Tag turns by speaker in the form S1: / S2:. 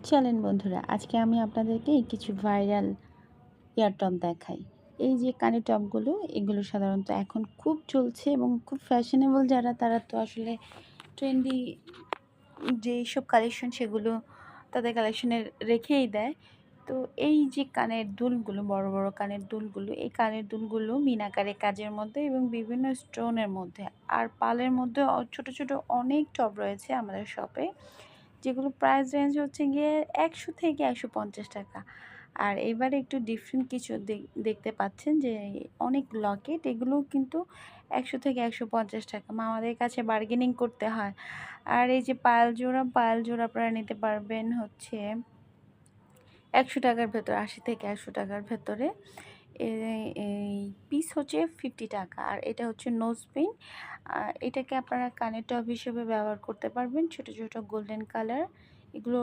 S1: চলেন বন্ধুরা, আজকে আমি আপনাদেরকে কিছু ভাইরাল ইয়ার টপ দেখাই। এই যে কানের টপগুলো, এগুলো সাধারণত এখন খুব চলছে এবং খুব ফ্যাশনেবল যারা, তারা তো আসলে ট্রেন্ডি যেইসব কালেকশন সেগুলো তাদের কালেকশনে রেখেই দেয়। তো এই যে কানের দুলগুলো, বড় বড় কানের দুলগুলো, এই কানের দুলগুলো মিনাকারে কাজের মধ্যে এবং বিভিন্ন স্টোনের মধ্যে আর পালের মধ্যে ছোট ছোট অনেক টপ রয়েছে আমাদের শপে, যেগুলো প্রাইস রেঞ্জ হচ্ছে গিয়ে 100 থেকে 150 টাকা। আর এবারে একটু ডিফারেন্ট কিছু দেখতে পাচ্ছেন যে অনেক লকেট, এগুলোও কিন্তু 100 থেকে 150 টাকা। আমাদের কাছে বার্গেনিং করতে হয়। আর এই যে পায়েল জোড়া আপনারা নিতে পারবেন হচ্ছে 100 টাকার ভেতরে, 80 থেকে 100 টাকার ভেতরে। এই পিস হচ্ছে 50 টাকা। আর এটা হচ্ছে নোজ পিন। এটাকে আপনারা কানের টপ হিসেবে ব্যবহার করতে পারবেন, ছোট ছোট গোল্ডেন কালার। এগুলো